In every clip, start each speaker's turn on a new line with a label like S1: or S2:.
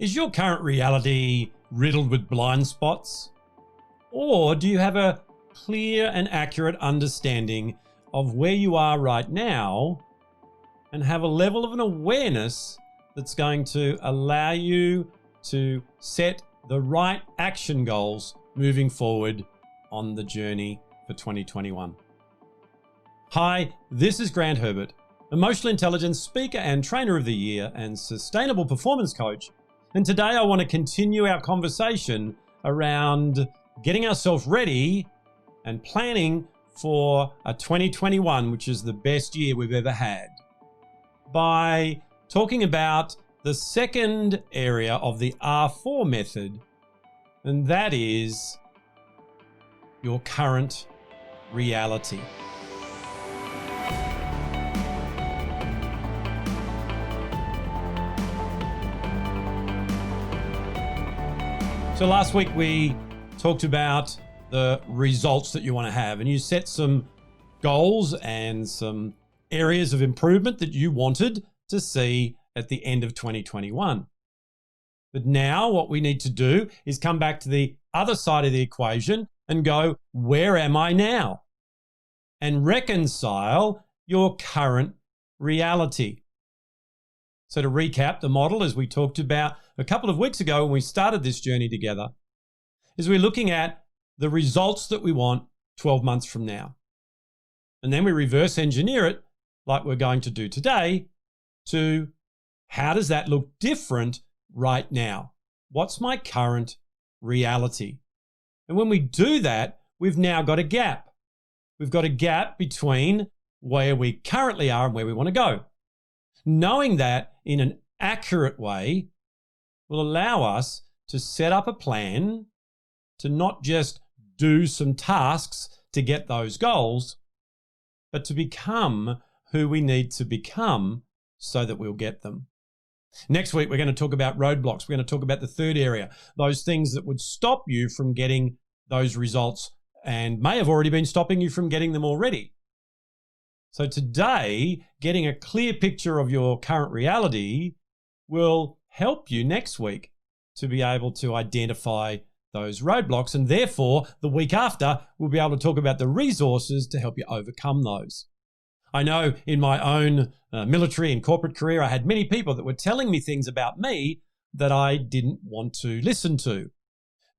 S1: Is your current reality riddled with blind spots? Or do you have a clear and accurate understanding of where you are right now and have a level of an awareness that's going to allow you to set the right action goals moving forward on the journey for 2021? Hi, this is Grant Herbert, Emotional Intelligence Speaker and Trainer of the Year and Sustainable Performance Coach. And today I want to continue our conversation around getting ourselves ready and planning for a 2021, which is the best year we've ever had, by talking about the second area of the R4 method, and that is your current reality. So last week we talked about the results that you want to have, and you set some goals and some areas of improvement that you wanted to see at the end of 2021. But now what we need to do is come back to the other side of the equation and go, where am I now? And reconcile your current reality. So to recap the model, as we talked about a couple of weeks ago when we started this journey together, is we're looking at the results that we want 12 months from now. And then we reverse engineer it, like we're going to do today, to how does that look different right now? What's my current reality? And when we do that, we've now got a gap. We've got a gap between where we currently are and where we want to go. Knowing that in an accurate way will allow us to set up a plan to not just do some tasks to get those goals, but to become who we need to become so that we'll get them. Next week, we're going to talk about roadblocks. We're going to talk about the third area, those things that would stop you from getting those results and may have already been stopping you from getting them already. So today, getting a clear picture of your current reality will help you next week to be able to identify those roadblocks. And therefore, the week after, we'll be able to talk about the resources to help you overcome those. I know in my own military and corporate career, I had many people that were telling me things about me that I didn't want to listen to,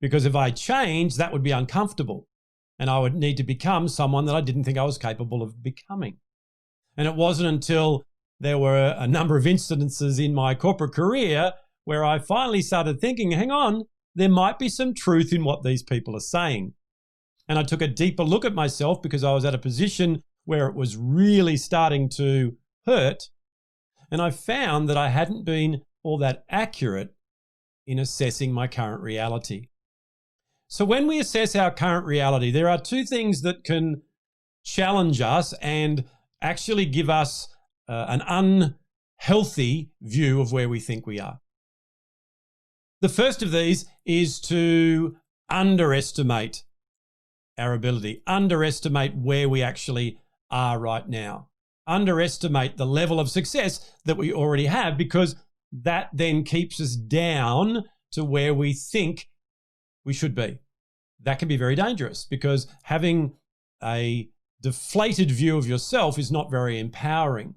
S1: because if I changed, that would be uncomfortable and I would need to become someone that I didn't think I was capable of becoming. And it wasn't until there were a number of incidences in my corporate career where I finally started thinking, hang on, there might be some truth in what these people are saying. And I took a deeper look at myself because I was at a position where it was really starting to hurt. And I found that I hadn't been all that accurate in assessing my current reality. So when we assess our current reality, there are two things that can challenge us and actually give us an unhealthy view of where we think we are. The first of these is to underestimate our ability, underestimate where we actually are right now, underestimate the level of success that we already have, because that then keeps us down to where we think we should be. That can be very dangerous because having a deflated view of yourself is not very empowering.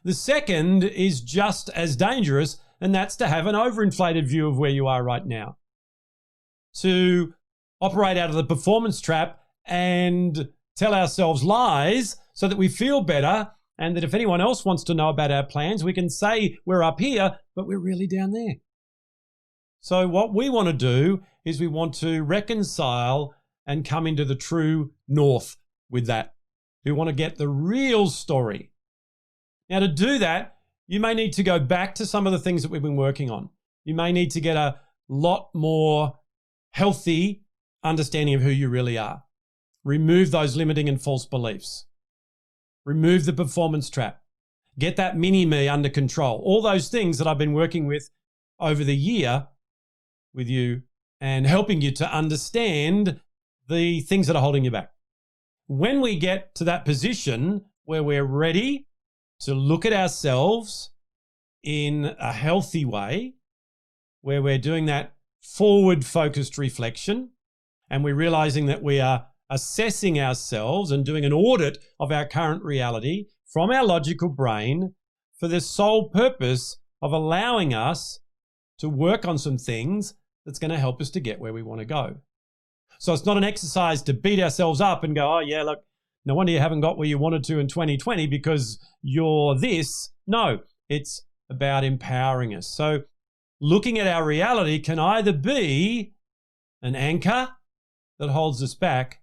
S1: The second is just as dangerous, and that's to have an overinflated view of where you are right now. To operate out of the performance trap and tell ourselves lies so that we feel better, and that if anyone else wants to know about our plans, we can say we're up here, but we're really down there. So what we want to do is we want to reconcile and come into the true north with that. We want to get the real story. Now, to do that, you may need to go back to some of the things that we've been working on. You may need to get a lot more healthy understanding of who you really are. Remove those limiting and false beliefs. Remove the performance trap. Get that mini-me under control. All those things that I've been working with over the year with you and helping you to understand the things that are holding you back. When we get to that position where we're ready to look at ourselves in a healthy way where we're doing that forward-focused reflection, and we're realizing that we are assessing ourselves and doing an audit of our current reality from our logical brain for the sole purpose of allowing us to work on some things that's going to help us to get where we want to go. So it's not an exercise to beat ourselves up and go, oh yeah, look, no wonder you haven't got where you wanted to in 2020 because you're this. No, it's about empowering us. So looking at our reality can either be an anchor that holds us back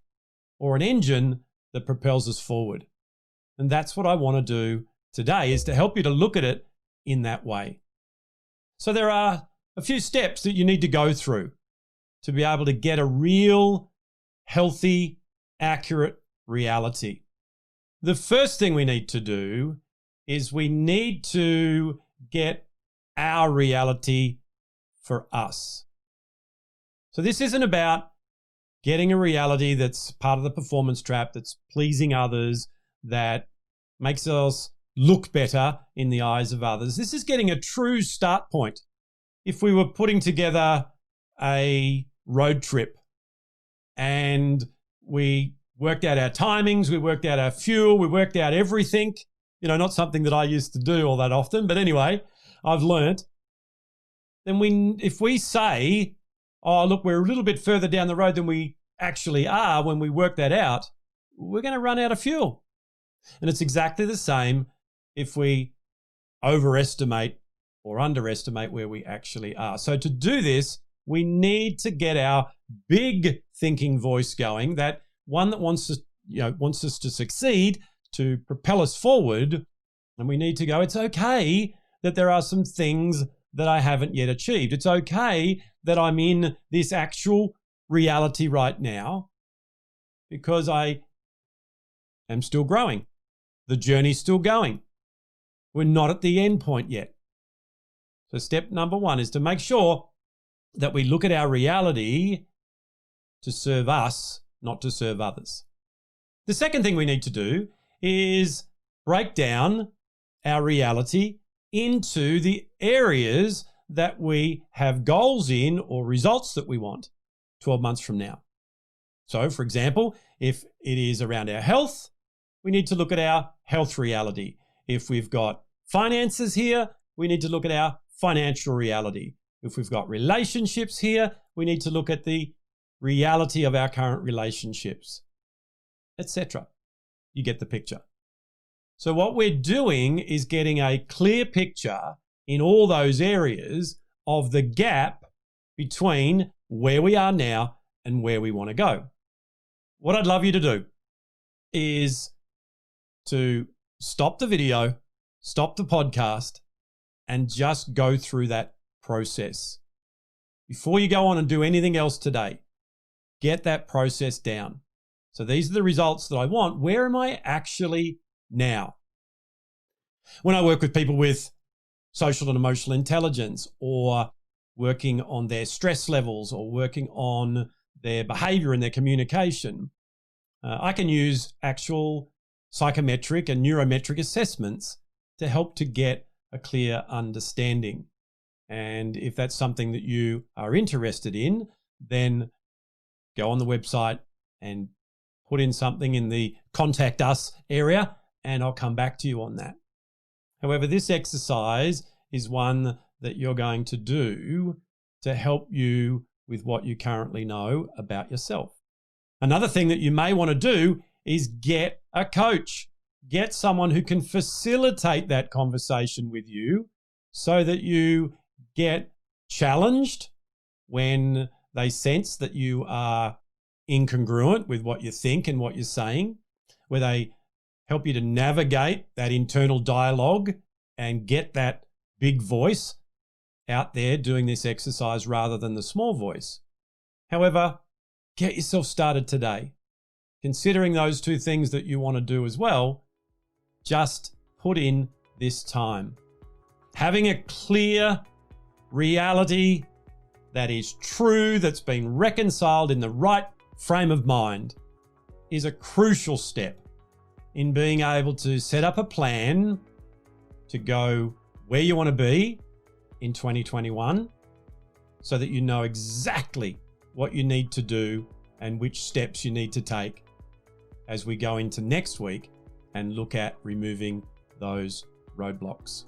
S1: or an engine that propels us forward. And that's what I want to do today, is to help you to look at it in that way. So there are a few steps that you need to go through to be able to get a real, healthy, accurate reality. The first thing we need to do is we need to get our reality for us. So this isn't about getting a reality that's part of the performance trap, that's pleasing others, that makes us look better in the eyes of others. This is getting a true start point. If we were putting together a road trip and we worked out our timings, we worked out our fuel, we worked out everything, not something that I used to do all that often, but anyway, I've learnt. Then if we say, oh, look, we're a little bit further down the road than we actually are when we work that out, we're going to run out of fuel. And it's exactly the same if we overestimate or underestimate where we actually are. So to do this, we need to get our big thinking voice going, that one that wants us to succeed, to propel us forward. And we need to go, it's okay that there are some things that I haven't yet achieved. It's okay that I'm in this actual reality right now because I am still growing. The journey's still going. We're not at the end point yet. So step number one is to make sure that we look at our reality to serve us, not to serve others. The second thing we need to do is break down our reality into the areas that we have goals in or results that we want 12 months from now. So, for example, if it is around our health, we need to look at our health reality. If we've got finances here, we need to look at our financial reality. If we've got relationships here, we need to look at the reality of our current relationships, etc. You get the picture. So what we're doing is getting a clear picture in all those areas of the gap between where we are now and where we want to go. What I'd love you to do is to stop the video, stop the podcast, and just go through that process. Before you go on and do anything else today, get that process down. So these are the results that I want. Where am I actually now? When I work with people with social and emotional intelligence, or working on their stress levels, or working on their behavior and their communication, I can use actual psychometric and neurometric assessments to help to get a clear understanding. And if that's something that you are interested in, then go on the website and put in something in the contact us area, and I'll come back to you on that. However, this exercise is one that you're going to do to help you with what you currently know about yourself. Another thing that you may want to do is get a coach. Get someone who can facilitate that conversation with you so that you get challenged when they sense that you are incongruent with what you think and what you're saying, where they help you to navigate that internal dialogue and get that big voice out there doing this exercise rather than the small voice. However, get yourself started today. Considering those two things that you want to do as well, just put in this time. Having a clear reality that is true, that's been reconciled in the right frame of mind, is a crucial step in being able to set up a plan to go where you want to be in 2021 so that you know exactly what you need to do and which steps you need to take as we go into next week and look at removing those roadblocks.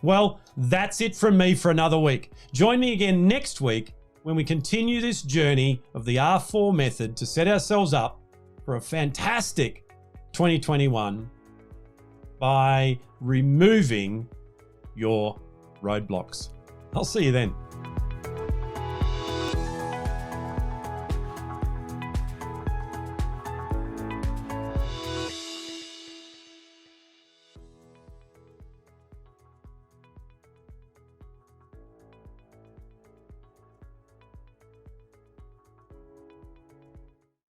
S1: Well, that's it from me for another week. Join me again next week when we continue this journey of the R4 method to set ourselves up for a fantastic 2021 by removing your roadblocks. I'll see you then.